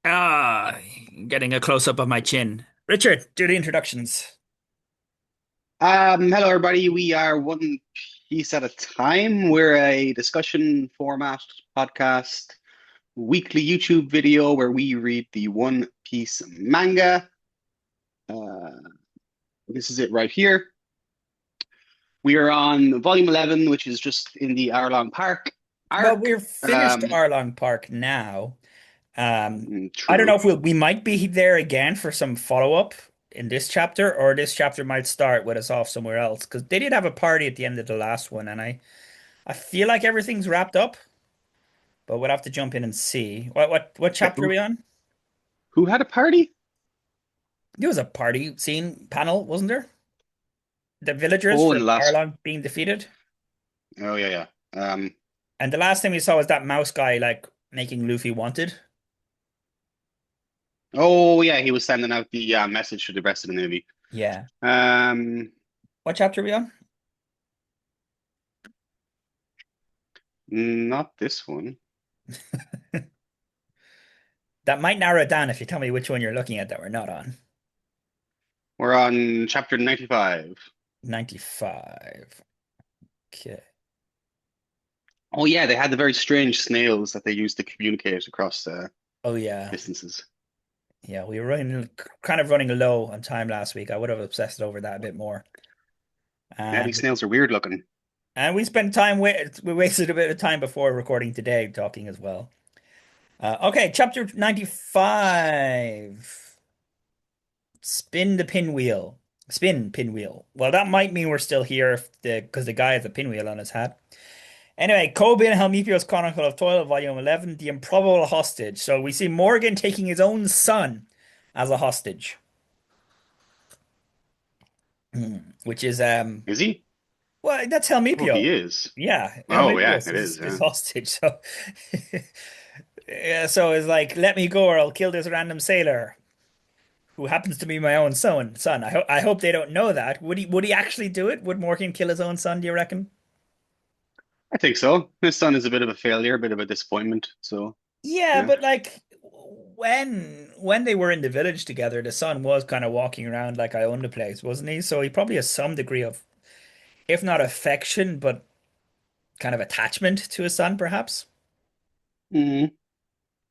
Ah, getting a close up of my chin. Richard, do the introductions. Hello everybody. We are one piece at a time. We're a discussion format podcast, weekly YouTube video where we read the One Piece manga. Uh, this is it right here. We are on volume 11, which is just in the hour-long park Well, arc. we're finished Arlong Park now. I don't know True. if we might be there again for some follow-up in this chapter, or this chapter might start with us off somewhere else because they did have a party at the end of the last one, and I feel like everything's wrapped up, but we'll have to jump in and see. What Wait, chapter are we on? who had a party? There was a party scene panel, wasn't there? The villagers Oh, in for the last. Arlong being defeated. Oh, yeah, yeah. And the last thing we saw was that mouse guy like making Luffy wanted. Oh, yeah, he was sending out the message to the rest of the Navy. Yeah. Um, What chapter are we on? Not this one. That might narrow it down if you tell me which one you're looking at that we're not on. We're on chapter 95. 95. Okay. Oh yeah, they had the very strange snails that they used to communicate across Oh yeah. distances. Yeah, we were kind of running low on time last week. I would have obsessed over that a bit more. Yeah, these And snails are weird looking. we spent time we wasted a bit of time before recording today talking as well. Okay, chapter 95. Spin the pinwheel. Spin pinwheel. Well, that might mean we're still here if because the guy has a pinwheel on his hat. Anyway, Kobe and Helmipio's Chronicle of Toil, Volume 11, The Improbable Hostage. So we see Morgan taking his own son as a hostage, which is Is he? well, that's Oh, he Helmipio. is. Yeah, Oh yeah, Helmipios it is. is Yeah. hostage. So yeah, so it's like, let me go or I'll kill this random sailor who happens to be my own son. I hope they don't know that. Would he actually do it? Would Morgan kill his own son, do you reckon? I think so. His son is a bit of a failure, a bit of a disappointment. So Yeah, yeah. but like when they were in the village together, the son was kind of walking around like I own the place, wasn't he? So he probably has some degree of, if not affection, but kind of attachment to his son, perhaps. Mm.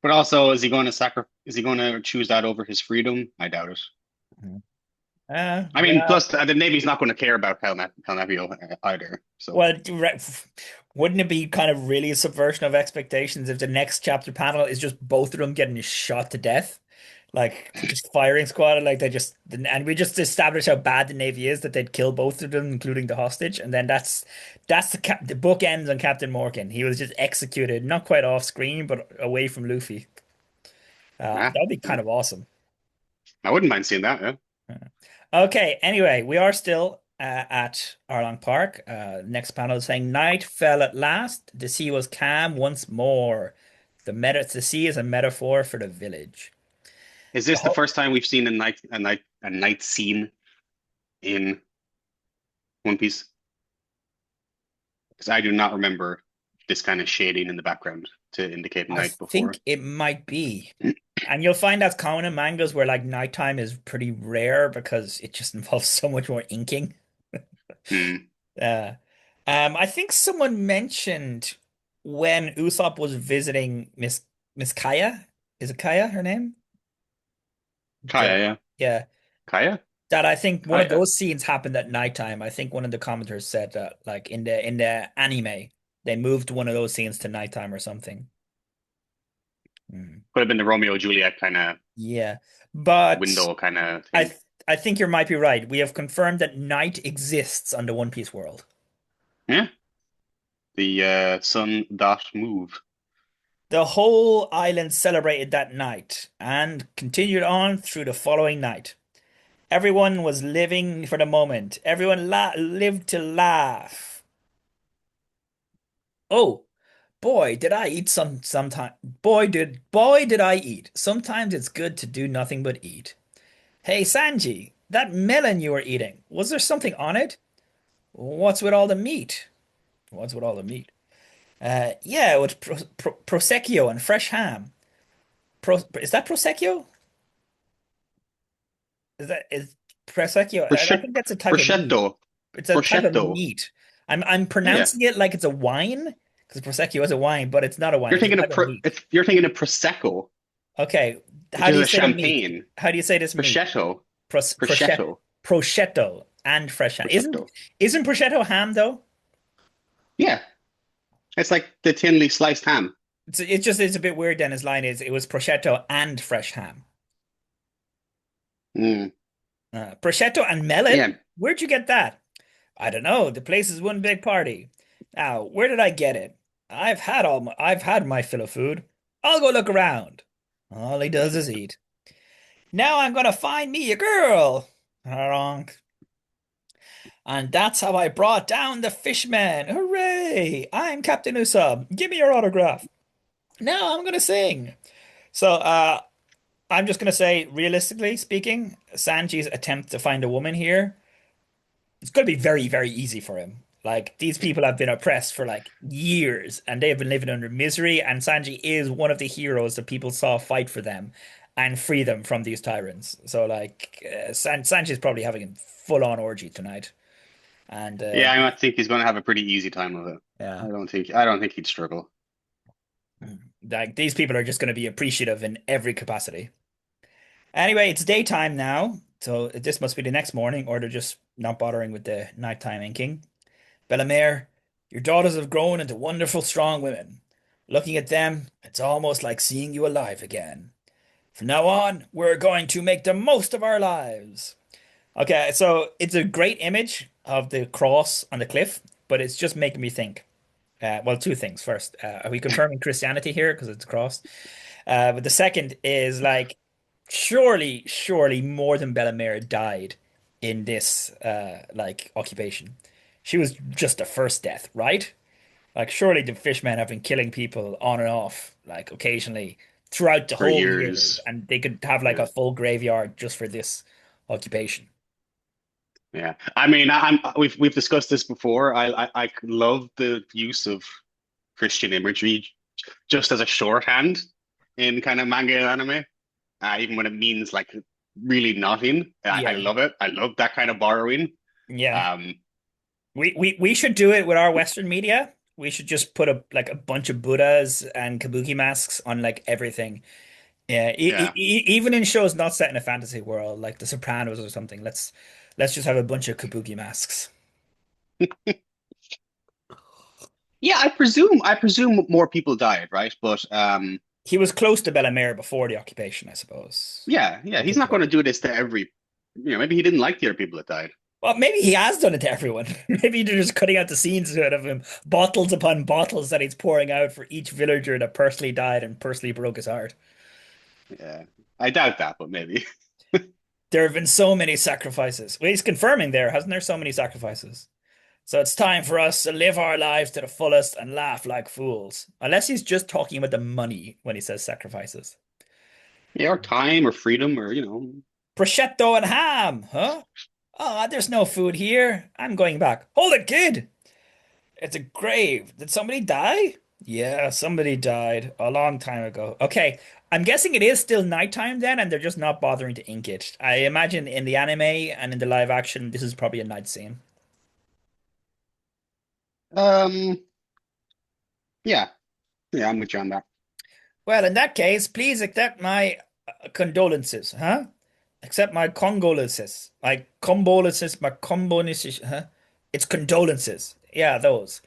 But also, is he going to Is he going to choose that over his freedom? I doubt it. Mhm. I mean, Yeah. plus the Navy's not going to care about Helmepio either. So Well, wouldn't it be kind of really a subversion of expectations if the next chapter panel is just both of them getting shot to death? Like just firing squad, like they just and we just establish how bad the Navy is that they'd kill both of them, including the hostage, and then that's the book ends on Captain Morgan. He was just executed, not quite off screen, but away from Luffy. yeah, That'd be yeah. kind of awesome. I wouldn't mind seeing that. Yeah. Okay, anyway, we are still at Arlong Park. Next panel is saying night fell at last. The sea was calm once more. The sea is a metaphor for the village. Is The this the whole, first time we've seen a night scene in One Piece? Because I do not remember this kind of shading in the background to indicate I night think before. it might be. And you'll find that's common in mangas where like nighttime is pretty rare because it just involves so much more inking. Hmm. Uh, I think someone mentioned when Usopp was visiting Miss Kaya. Is it Kaya her name? Kaya, The yeah. yeah, Kaya? that I think one of Kaya. those scenes happened at nighttime. I think one of the commenters said that like in the anime they moved one of those scenes to nighttime or something. Hmm. Could have been the Romeo Juliet kind of Yeah, but window kind of I thing. th I think you might be right. We have confirmed that night exists on the One Piece world. Yeah. The sun dot move. The whole island celebrated that night and continued on through the following night. Everyone was living for the moment. Everyone la lived to laugh. Oh, boy, did I eat sometime. Boy did I eat. Sometimes it's good to do nothing but eat. Hey Sanji, that melon you were eating, was there something on it? What's with all the meat? What's with all the meat? Yeah, with prosecco and fresh ham. is that prosecco? Is prosecco? I Prosci- think that's a type of meat. Prosciutto. It's a type of Prosciutto. meat. I'm Yeah. pronouncing it like it's a wine because prosecco is a wine, but it's not a wine. It's a type of meat. You're thinking of prosecco, Okay, which how do is you a say the meat? champagne. How do you say this meat? Prosciutto. Prosciutto, Prosciutto. prosciutto, and fresh ham. Isn't Prosciutto. isn't prosciutto ham though? Yeah. It's like the thinly sliced ham. It's a bit weird. Then his line is it was prosciutto and fresh ham. Mm. Prosciutto and melon? Yeah. Where'd you get that? I don't know. The place is one big party. Now, where did I get it? I've had my fill of food. I'll go look around. All he does is eat. Now I'm gonna find me a girl. Wrong. And that's how I brought down the fishmen. Hooray! I'm Captain Usopp. Give me your autograph. Now I'm gonna sing. So, I'm just gonna say, realistically speaking, Sanji's attempt to find a woman here, it's gonna be very, very easy for him. Like these people have been oppressed for like years, and they have been living under misery. And Sanji is one of the heroes that people saw fight for them and free them from these tyrants. So, like, Sanji's probably having a full-on orgy tonight. And Yeah, I think he's going to have a pretty easy time of it. yeah, I don't think he'd struggle. like these people are just going to be appreciative in every capacity. Anyway, it's daytime now, so this must be the next morning, or they're just not bothering with the nighttime inking. Bellemere, your daughters have grown into wonderful, strong women. Looking at them, it's almost like seeing you alive again. From now on, we're going to make the most of our lives. Okay, so it's a great image of the cross on the cliff, but it's just making me think. Well, two things. First, are we confirming Christianity here because it's a cross? But the second is like, surely more than Bellemere died in this like occupation. She was just the first death, right? Like, surely the fishmen have been killing people on and off, like occasionally throughout the For whole years, years. and they could have like Yeah. a full graveyard just for this occupation. Yeah. I mean, we've discussed this before. I love the use of Christian imagery just as a shorthand in kind of manga and anime, even when it means like really nothing. I Yeah, love it. I love that kind of borrowing. yeah. Um, We should do it with our Western media. We should just put a bunch of Buddhas and kabuki masks on like everything. Yeah, yeah. even in shows not set in a fantasy world, like The Sopranos or something. Let's just have a bunch of kabuki masks. Yeah, I presume more people died, right? But He was close to Bellemere before the occupation, I suppose. yeah, I he's think not so. going to do this to every, maybe he didn't like the other people that died. Well, maybe he has done it to everyone. Maybe they're just cutting out the scenes out of him, bottles upon bottles that he's pouring out for each villager that personally died and personally broke his heart. Yeah. I doubt that, but maybe. There have been so many sacrifices. Well, he's confirming there, hasn't there? So many sacrifices. So it's time for us to live our lives to the fullest and laugh like fools. Unless he's just talking about the money when he says sacrifices. Yeah, or time or freedom or, Prosciutto and ham, huh? Ah, there's no food here. I'm going back. Hold it, kid! It's a grave. Did somebody die? Yeah, somebody died a long time ago. Okay, I'm guessing it is still nighttime then, and they're just not bothering to ink it. I imagine in the anime and in the live action, this is probably a night scene. um, yeah, yeah, I'm with you on that. Well, in that case, please accept my condolences, huh? Accept my condolences. My condolences, my condolences, huh? It's condolences. Yeah, those.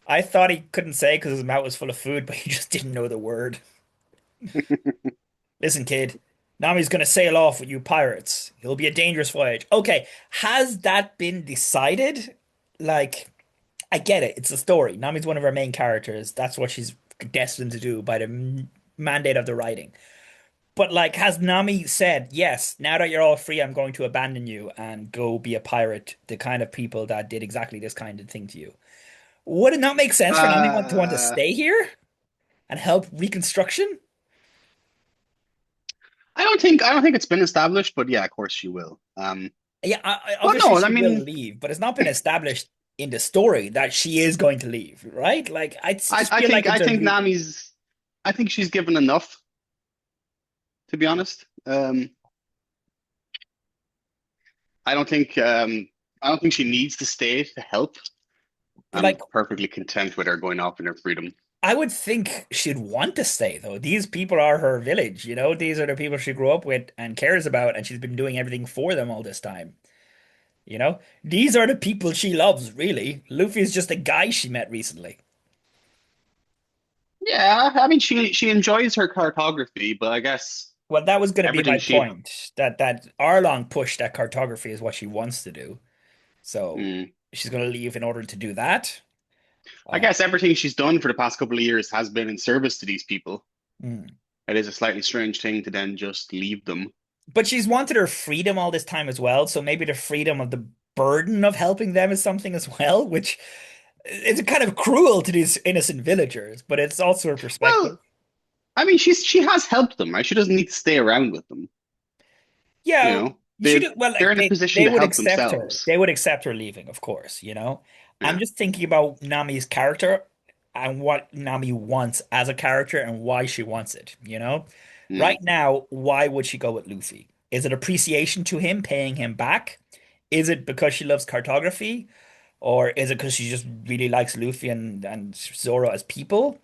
I thought he couldn't say because his mouth was full of food, but he just didn't know the word. Listen, kid, Nami's gonna sail off with you pirates. It'll be a dangerous voyage. Okay, has that been decided? Like, I get it. It's a story. Nami's one of our main characters. That's what she's destined to do by the mandate of the writing. But like, has Nami said, yes, now that you're all free, I'm going to abandon you and go be a pirate, the kind of people that did exactly this kind of thing to you? Would it not make sense for Nami want to Uh, stay here and help reconstruction? I don't think it's been established, but yeah, of course she will. Yeah, Well, obviously no, I she will mean, leave, but it's not been established in the story that she is going to leave, right? Like, just feel like I it's a think re I think she's given enough. to be honest. I don't think she needs to stay to help. I'm Like, perfectly content with her going off in her freedom. I would think she'd want to stay though. These people are her village, you know? These are the people she grew up with and cares about, and she's been doing everything for them all this time. You know? These are the people she loves, really. Luffy is just a guy she met recently. Yeah, I mean she enjoys her cartography, but I guess Well, that was going to be my everything she point. That Arlong pushed that cartography is what she wants to do. So mm, she's going to leave in order to do that. I Uh, guess everything she's done for the past couple of years has been in service to these people. mm. It is a slightly strange thing to then just leave them. But she's wanted her freedom all this time as well. So maybe the freedom of the burden of helping them is something as well, which is kind of cruel to these innocent villagers, but it's also a perspective. Well, I mean she has helped them, right? She doesn't need to stay around with them. You Yeah, know, you should well they're like in a position they to would help accept her. themselves. They would accept her leaving, of course, you know. I'm Yeah. just thinking about Nami's character and what Nami wants as a character and why she wants it, you know? Right Mm. now, why would she go with Luffy? Is it appreciation to him, paying him back? Is it because she loves cartography? Or is it because she just really likes Luffy and Zoro as people?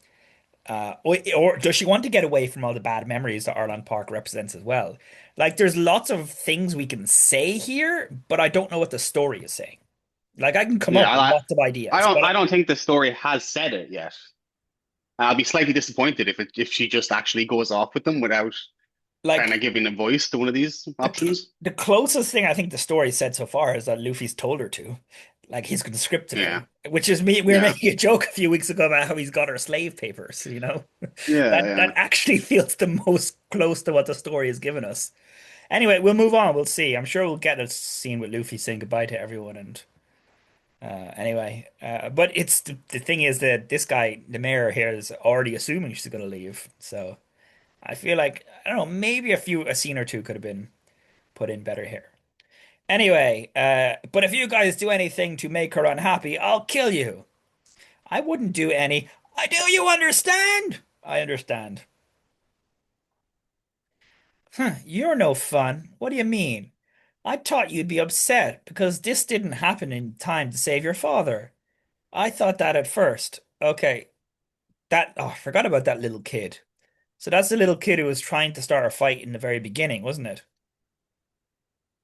Or does she want to get away from all the bad memories that Arlong Park represents as well? Like, there's lots of things we can say here, but I don't know what the story is saying. Like, I can come Yeah, up with lots of ideas, but I don't think the story has said it yet. I'll be slightly disappointed if she just actually goes off with them without kind of like giving a voice to one of these options. the closest thing I think the story said so far is that Luffy's told her to. Like, he's conscripted Yeah, her, which is me. We were yeah, making a joke a few weeks ago about how he's got her slave papers, you know? yeah, That yeah. actually feels the most close to what the story has given us. Anyway, we'll move on. We'll see. I'm sure we'll get a scene with Luffy saying goodbye to everyone. And but it's the thing is that this guy, the mayor here, is already assuming she's gonna leave. So I feel like I don't know, maybe a scene or two could have been put in better here. Anyway, but if you guys do anything to make her unhappy, I'll kill you. I wouldn't do any. I do you understand? I understand. Huh, you're no fun. What do you mean? I thought you'd be upset because this didn't happen in time to save your father. I thought that at first. Okay, I forgot about that little kid. So that's the little kid who was trying to start a fight in the very beginning, wasn't it?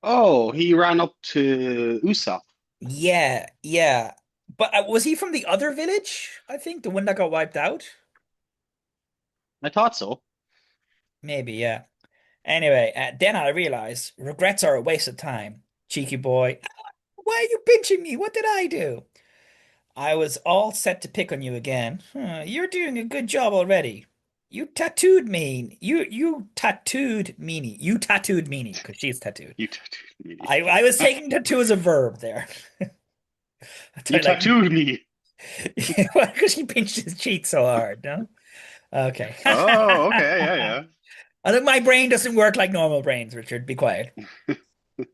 Oh, he ran up to Usopp. Yeah, yeah. But was he from the other village? I think the one that got wiped out? I thought so. Maybe, yeah. Anyway, then I realized regrets are a waste of time. Cheeky boy. Why are you pinching me? What did I do? I was all set to pick on you again. You're doing a good job already. You tattooed me. You tattooed meanie. You tattooed meanie because she's tattooed. You tattooed me. I was taking tattoo as a verb there. I You thought like tattooed me. because she pinched his cheek so hard, no? Okay. Oh, okay, yeah, I think my brain doesn't work like normal brains, Richard. Be quiet. yeah.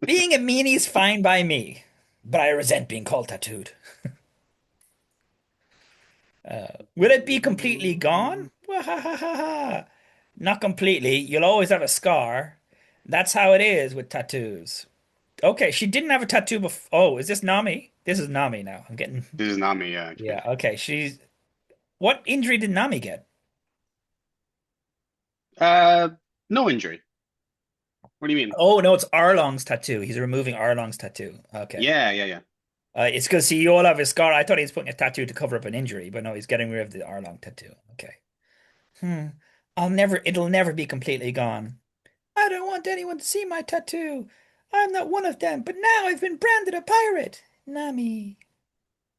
Being a meanie's fine by me, but I resent being called tattooed. Will it be completely gone? Wahahaha. Not completely. You'll always have a scar. That's how it is with tattoos. Okay, she didn't have a tattoo before. Oh, is this Nami? This is Nami now. I'm getting. This is not me, yeah, actually. Yeah, okay. She's. What injury did Nami get? Uh, no injury. What do you mean? Oh, no, it's Arlong's tattoo. He's removing Arlong's tattoo. Okay. Yeah, yeah, yeah. It's because see, you all have a scar. I thought he was putting a tattoo to cover up an injury, but no, he's getting rid of the Arlong tattoo. Okay. Hmm. It'll never be completely gone. I don't want anyone to see my tattoo. I'm not one of them, but now I've been branded a pirate. Nami.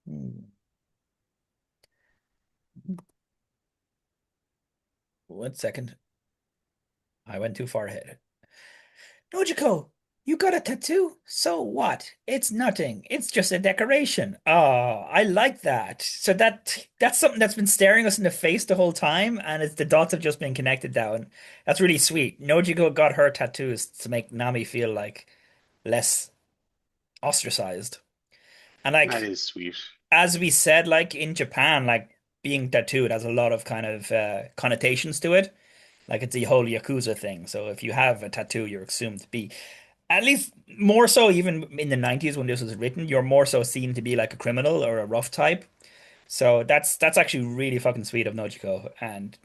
Hmm. 1 second. I went too far ahead. Nojiko, you got a tattoo? So what? It's nothing. It's just a decoration. Oh, I like that. So that's something that's been staring us in the face the whole time, and it's the dots have just been connected down. That's really sweet. Nojiko got her tattoos to make Nami feel like less ostracized. And That like is sweet. as we said, like in Japan, like being tattooed has a lot of kind of connotations to it. Like it's a whole Yakuza thing. So if you have a tattoo, you're assumed to be, at least more so even in the 90s when this was written, you're more so seen to be like a criminal or a rough type. So that's actually really fucking sweet of Nojiko and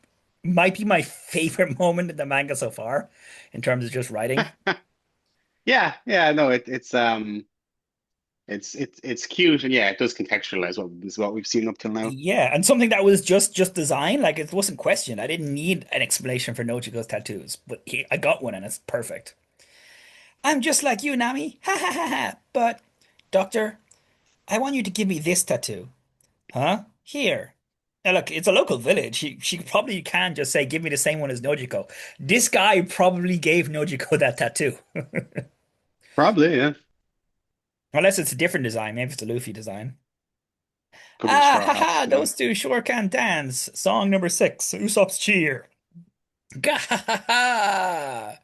might be my favorite moment in the manga so far in terms of just writing. Yeah, yeah, no, it's cute and yeah, it does contextualize what we've seen up till now. Yeah, and something that was just design, like it wasn't questioned. I didn't need an explanation for Nojiko's tattoos, but I got one and it's perfect. I'm just like you, Nami. Ha ha ha ha. But, doctor, I want you to give me this tattoo. Huh? Here. Now look, it's a local village. She probably can just say, give me the same one as Nojiko. This guy probably gave Nojiko that tattoo. Probably, yeah. Unless it's a different design. Maybe it's a Luffy design. Could be the Ah, Straw haha, Hats, you know. those two sure can dance. Song number 6, Usopp's Cheer. Gah ha ha ha!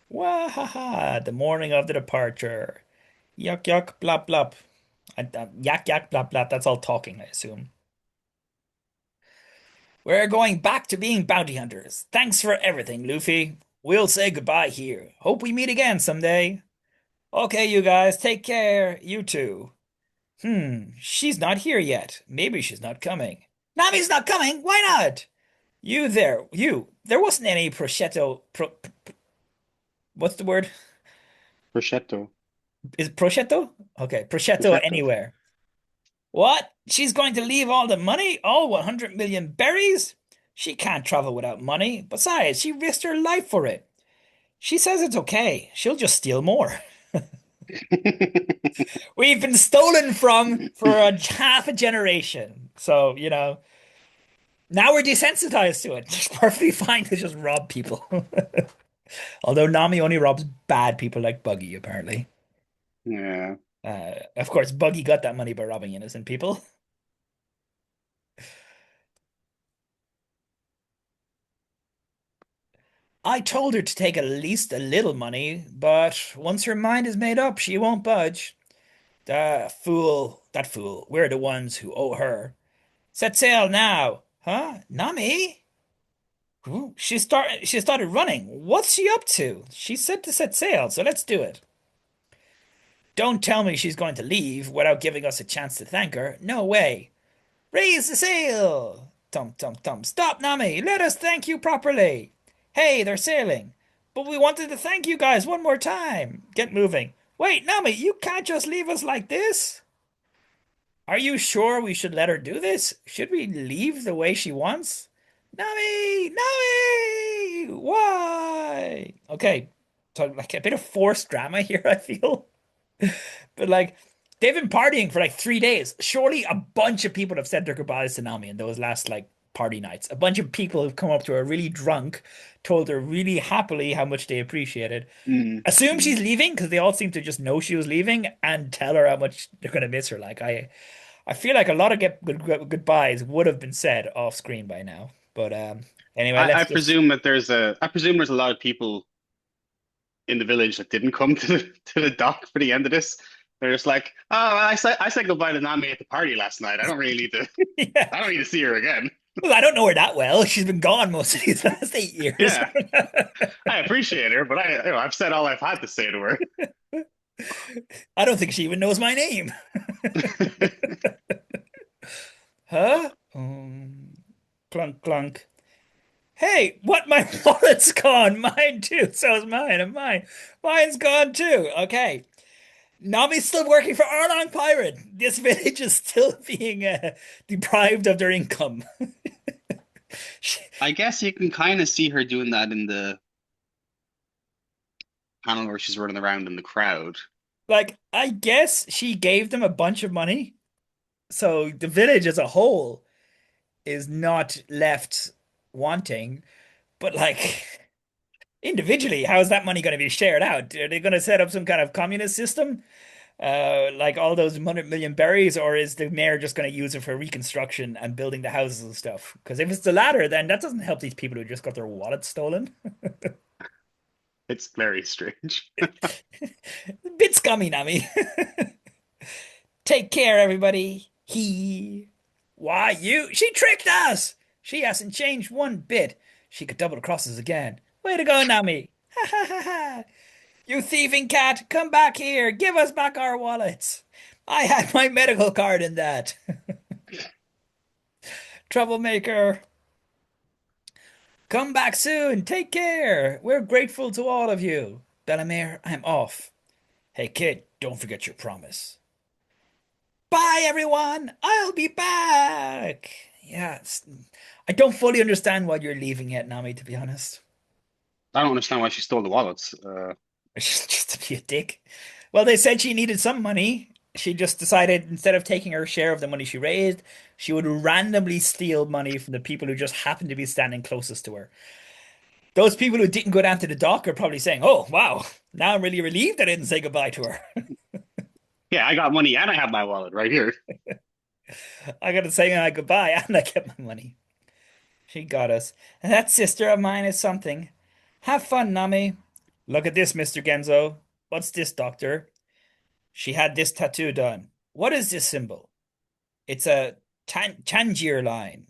Wah ha ha! The morning of the departure. Yuck yuck blap blap. Yak yak blap blap. That's all talking, I assume. We're going back to being bounty hunters. Thanks for everything, Luffy. We'll say goodbye here. Hope we meet again someday. Okay, you guys, take care. You too. She's not here yet. Maybe she's not coming. Nami's not coming. Why not? You there, you. There wasn't any what's the word? Prosciutto. Is it prosciutto? Okay, prosciutto Prosciutto. anywhere. What? She's going to leave all the money? All 100 million berries? She can't travel without money. Besides, she risked her life for it. She says it's okay. She'll just steal more. We've been stolen from for a half a generation. So, now we're desensitized to it. It's perfectly fine to just rob people. Although Nami only robs bad people like Buggy, apparently. Yeah. Of course, Buggy got that money by robbing innocent people. I told her to take at least a little money, but once her mind is made up, she won't budge. That fool, we're the ones who owe her. Set sail now. Huh? Nami? Ooh, she started running. What's she up to? She said to set sail, so let's do it. Don't tell me she's going to leave without giving us a chance to thank her. No way. Raise the sail! Tum tum tum. Stop, Nami! Let us thank you properly! Hey, they're sailing! But we wanted to thank you guys one more time! Get moving. Wait, Nami, you can't just leave us like this! Are you sure we should let her do this? Should we leave the way she wants? Nami! Nami! Why? Okay, so like a bit of forced drama here, I feel. But like they've been partying for like 3 days. Surely a bunch of people have said their goodbyes to Nami in those last like party nights. A bunch of people have come up to her really drunk, told her really happily how much they appreciated. Mm, Assume mm. she's leaving because they all seem to just know she was leaving and tell her how much they're gonna miss her. Like I feel like a lot of goodbyes would have been said off screen by now. But anyway, I let's just presume that I presume there's a lot of people in the village that didn't come to the dock for the end of this. They're just like, oh, I said goodbye to Nami at the party last night. yeah. I don't need to see her again. Well, I don't know her that well. She's been gone most of these last 8 years. Yeah, I appreciate her, but I've said all I've had to say to her. I don't think she even knows my name. Huh? Clunk, clunk. Hey, what? My wallet's gone. Mine too. So is mine. And mine. Mine's gone too. Okay. Nami's still working for Arlong Pirate. This village is still being deprived of their income. I guess you can kind of see her doing that in the panel where she's running around in the crowd. Like, I guess she gave them a bunch of money. So the village as a whole is not left wanting. But like individually, how is that money going to be shared out? Are they going to set up some kind of communist system? Like all those 100 million berries, or is the mayor just going to use it for reconstruction and building the houses and stuff? Because if it's the latter, then that doesn't help these people who just got their wallets stolen. It's very strange. Bit scummy, Nami. Take care, everybody. She tricked us. She hasn't changed one bit. She could double cross us again. Way to go, Nami! Ha ha ha ha! You thieving cat, come back here! Give us back our wallets! I had my medical card in that. Troublemaker! Come back soon! Take care! We're grateful to all of you. Bellamere, I'm off. Hey kid, don't forget your promise. Bye everyone! I'll be back! Yeah, I don't fully understand why you're leaving yet, Nami, to be honest. I don't understand why she stole the wallets. Just to be a dick. Well, they said she needed some money. She just decided instead of taking her share of the money she raised, she would randomly steal money from the people who just happened to be standing closest to her. Those people who didn't go down to the dock are probably saying, "Oh, wow, now I'm really relieved I didn't say goodbye to her." Yeah, I got money and I have my wallet right here. I got to say my goodbye and I get my money. She got us. And that sister of mine is something. Have fun, Nami. Look at this, Mr. Genzo. What's this, Doctor? She had this tattoo done. What is this symbol? It's a Tangier line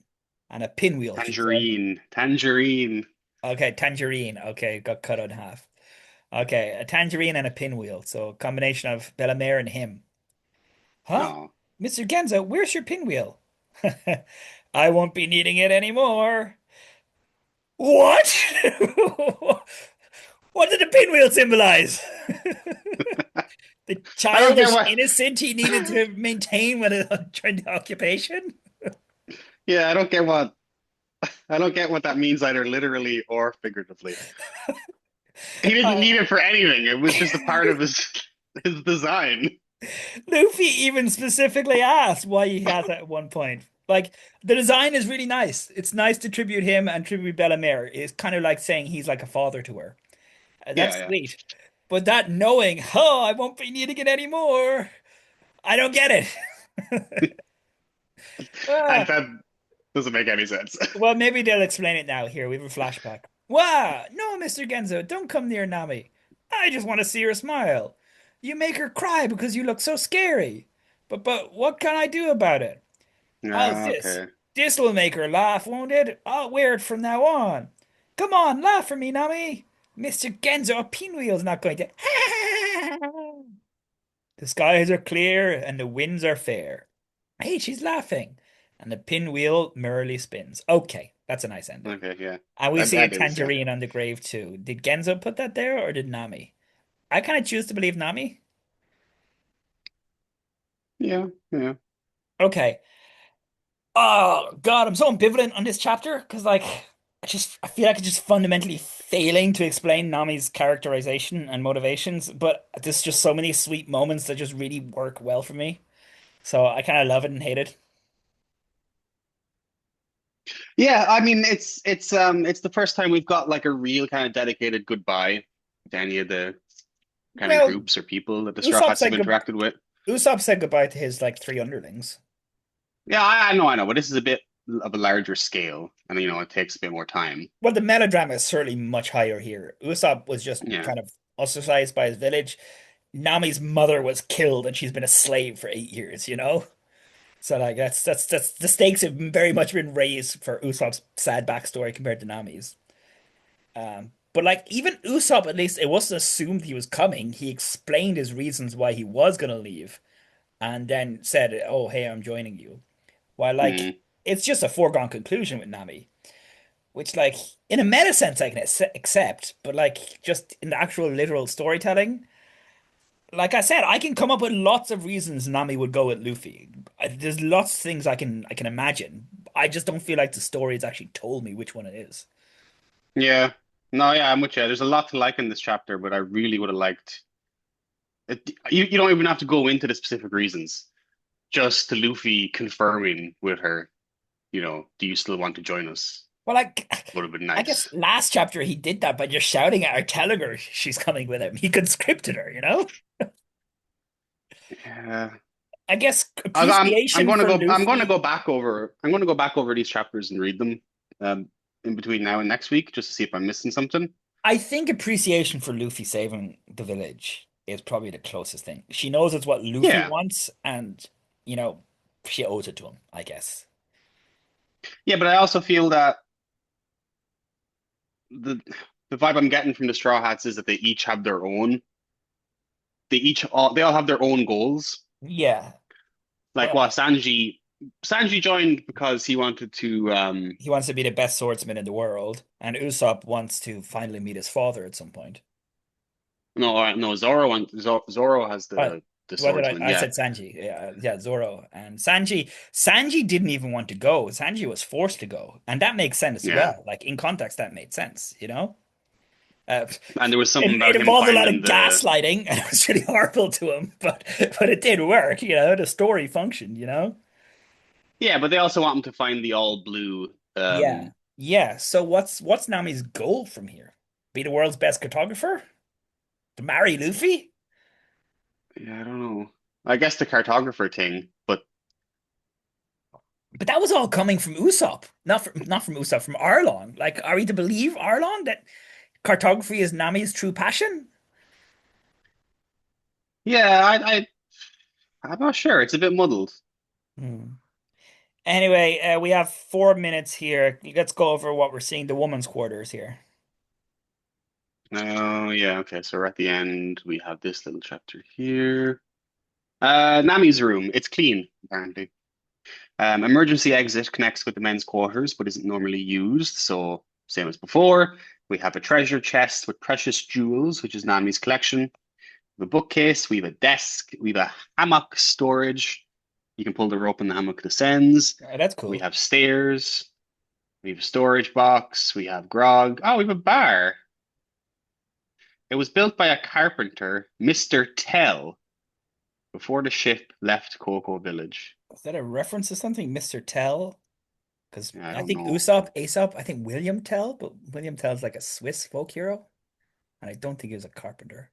and a pinwheel, she said. Tangerine, tangerine. Okay, tangerine. Okay, got cut in half. Okay, a tangerine and a pinwheel. So a combination of Bellamere and him. Huh? Oh, Mr. Genzo, where's your pinwheel? I won't be needing it anymore. What? What did the pinwheel symbolize? The I don't get childish what. innocent he needed to maintain when during the occupation? Yeah, I don't get what. I don't get what that means either literally or figuratively. He didn't Uh, need it for anything. It was just a part of his design. Luffy even specifically asked why he has it at one point. Like the design is really nice. It's nice to tribute him and tribute Bellamere. It's kind of like saying he's like a father to her. Yeah, That's yeah. sweet. But that knowing, oh, I won't be needing it anymore. I don't get it. And Ah, that doesn't make any sense. well, maybe they'll explain it now. Here, we have a flashback. Wow, no, Mr. Genzo, don't come near Nami. I just want to see her smile. You make her cry because you look so scary. But what can I do about it? How's Yeah, this? okay. This'll make her laugh, won't it? I'll wear it from now on. Come on, laugh for me, Nami. Mr. Genzo, a pinwheel's not going to. The skies are clear and the winds are fair. Hey, she's laughing. And the pinwheel merrily spins. Okay, that's a nice ending. Okay, yeah. And we That see a that is, yeah. tangerine on the grave too. Did Genzo put that there or did Nami? I kind of choose to believe Nami. Yeah, yeah. Okay. Oh God, I'm so ambivalent on this chapter because I feel like it's just fundamentally failing to explain Nami's characterization and motivations, but there's just so many sweet moments that just really work well for me. So I kind of love it and hate it. Yeah, I mean it's the first time we've got like a real kind of dedicated goodbye to any of the kind of Well, groups or people that the Straw Usopp Hats have said good interacted with. Usopp said goodbye to his like three underlings. Yeah, I know, but this is a bit of a larger scale, and it takes a bit more time. Well, the melodrama is certainly much higher here. Usopp was just Yeah, kind of ostracized by his village. Nami's mother was killed and she's been a slave for 8 years, you know? So like that's the stakes have very much been raised for Usopp's sad backstory compared to Nami's. But like even Usopp, at least it wasn't assumed he was coming. He explained his reasons why he was gonna leave, and then said, "Oh, hey, I'm joining you." While like mm, it's just a foregone conclusion with Nami, which like in a meta sense I can accept, but like just in the actual literal storytelling, like I said, I can come up with lots of reasons Nami would go with Luffy. There's lots of things I can imagine. I just don't feel like the story has actually told me which one it is. yeah. No, yeah, I'm with you. There's a lot to like in this chapter, but I really would have liked it. You don't even have to go into the specific reasons. Just to Luffy confirming with her, do you still want to join us? Well, like Would have been I guess nice. last chapter he did that by just shouting at her, telling her she's coming with him. He conscripted her, you know? Yeah. I guess I'm appreciation gonna for go Luffy. I'm gonna go back over these chapters and read them in between now and next week just to see if I'm missing something. I think appreciation for Luffy saving the village is probably the closest thing. She knows it's what Luffy Yeah. wants, and you know, she owes it to him, I guess. Yeah, but I also feel that the the vibe I'm getting from the Straw Hats is that they each have their own. They all have their own goals. Yeah. Like Well, what Sanji joined because he wanted to he wants to be the best swordsman in the world, and Usopp wants to finally meet his father at some point. no, Zoro has What? the What did I? swordsman, I yeah. said Sanji. Yeah, yeah, Zoro and Sanji. Sanji didn't even want to go. Sanji was forced to go, and that makes sense as Yeah. well. Like in context, that made sense. You know, uh, And there was something it about him involved a lot of finding the gaslighting, and it was really horrible to him. But it did work. You know, the story functioned. You know. yeah, but they also want him to find the all blue Yeah, yeah. So what's Nami's goal from here? Be the world's best cartographer? To marry Luffy? yeah, I don't know. I guess the cartographer thing, but But that was all coming from Usopp, not from Usopp, from Arlong. Like, are we to believe Arlong that cartography is Nami's true passion? yeah, I'm not sure. It's a bit muddled. Hmm. Anyway, we have 4 minutes here. Let's go over what we're seeing. The woman's quarters here. Oh yeah, okay, so we're at the end. We have this little chapter here. Nami's room. It's clean, apparently. Emergency exit connects with the men's quarters, but isn't normally used. So, same as before. We have a treasure chest with precious jewels, which is Nami's collection. We have a bookcase. We have a desk. We have a hammock storage. You can pull the rope and the hammock descends. That's We cool. have stairs. We have a storage box. We have grog. Oh, we have a bar. It was built by a carpenter, Mr. Tell, before the ship left Cocoa Village. Is that a reference to something, Mr. Tell? Because Yeah, I I don't think know. Aesop, I think William Tell, but William Tell is like a Swiss folk hero, and I don't think he was a carpenter.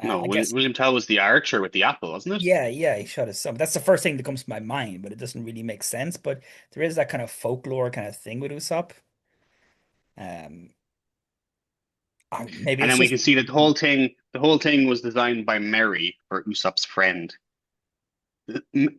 No, I guess, William Tell was the archer with the apple, wasn't it? yeah, yeah, he shot his son. That's the first thing that comes to my mind, but it doesn't really make sense. But there is that kind of folklore kind of thing with Usopp. Um, maybe And it's then we just can see that the whole thing was designed by Mary for Usopp's friend.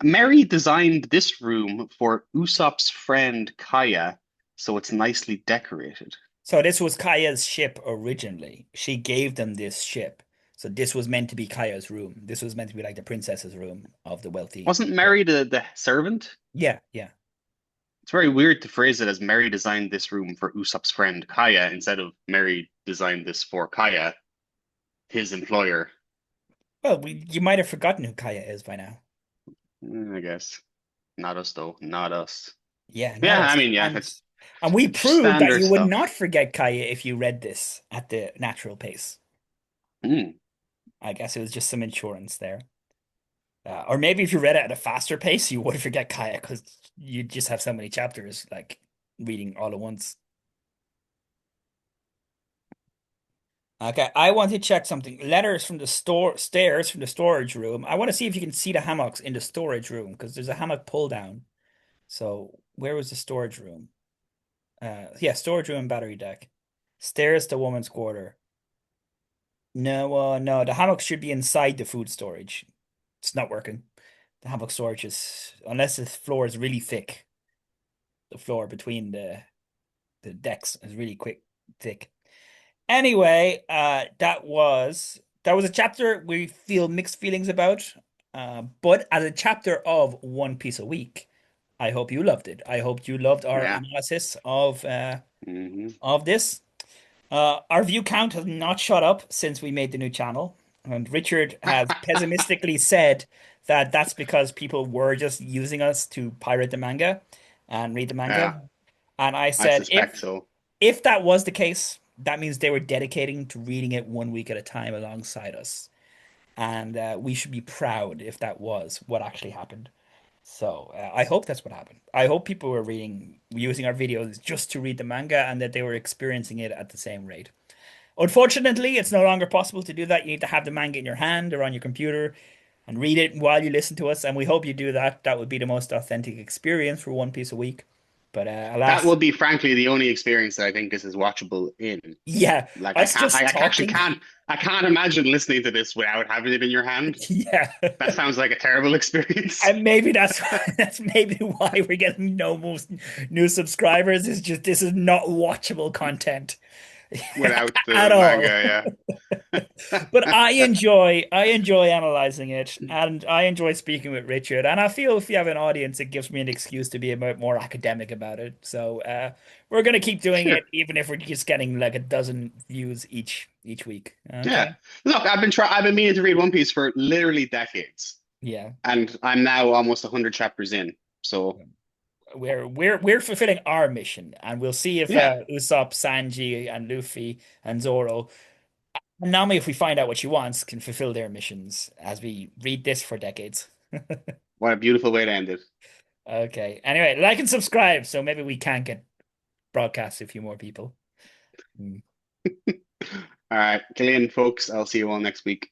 Mary designed this room for Usopp's friend Kaya, so it's nicely decorated. so. This was Kaya's ship originally. She gave them this ship, so this was meant to be Kaya's room. This was meant to be like the princess's room of the wealthy. Wasn't Mary the servant? Yeah, yeah. It's very weird to phrase it as Mary designed this room for Usopp's friend Kaya instead of Mary designed this for Kaya, his employer. Well, you might have forgotten who Kaya is by now. I guess. Not us though. Not us. Yeah, not Yeah, I us. mean, yeah, And we it's proved that standard you would stuff. not forget Kaya if you read this at the natural pace. Mm. I guess it was just some insurance there. Or maybe if you read it at a faster pace, you would forget Kaya because you just have so many chapters like reading all at once. Okay, I want to check something. Letters from the stairs from the storage room. I want to see if you can see the hammocks in the storage room because there's a hammock pull down. So where was the storage room? Yeah, storage room and battery deck. Stairs to woman's quarter. No, no, the hammock should be inside the food storage. It's not working. The hammock storage is, unless the floor is really thick, the floor between the decks is really thick. Anyway, that was a chapter we feel mixed feelings about. But as a chapter of One Piece a Week, I hope you loved it. I hope you loved our Yeah. analysis Hmm. of this. Our view count has not shot up since we made the new channel, and Richard has pessimistically said that that's because people were just using us to pirate the manga and read the manga. Yeah, And I I said, suspect so. if that was the case, that means they were dedicating to reading it 1 week at a time alongside us, and we should be proud if that was what actually happened. So I hope that's what happened. I hope people were using our videos just to read the manga and that they were experiencing it at the same rate. Unfortunately, it's no longer possible to do that. You need to have the manga in your hand or on your computer and read it while you listen to us. And we hope you do that. That would be the most authentic experience for One Piece a Week. But That alas, will be frankly the only experience that I think this is watchable in. yeah, Like I us can't, just I actually talking. can't, I can't imagine listening to this without having it in your hand. Yeah. That sounds like a terrible experience And maybe that's that's maybe why we're getting no most new subscribers. Is just this is not watchable content without at the all. manga. Yeah, But I enjoy analyzing it, and I enjoy speaking with Richard. And I feel if you have an audience, it gives me an excuse to be a bit more academic about it. So we're gonna keep doing sure. it, even if we're just getting like a dozen views each week. Yeah. Okay. Look, I've been meaning to read One Piece for literally decades, Yeah. and I'm now almost 100 chapters in. So We're fulfilling our mission, and we'll see if yeah, Usopp, Sanji, and Luffy and Zoro and Nami, if we find out what she wants, can fulfill their missions as we read this for decades. what a beautiful way to end it. Okay. Anyway, like and subscribe so maybe we can get broadcast to a few more people. Mm. All right, Killian, folks, I'll see you all next week.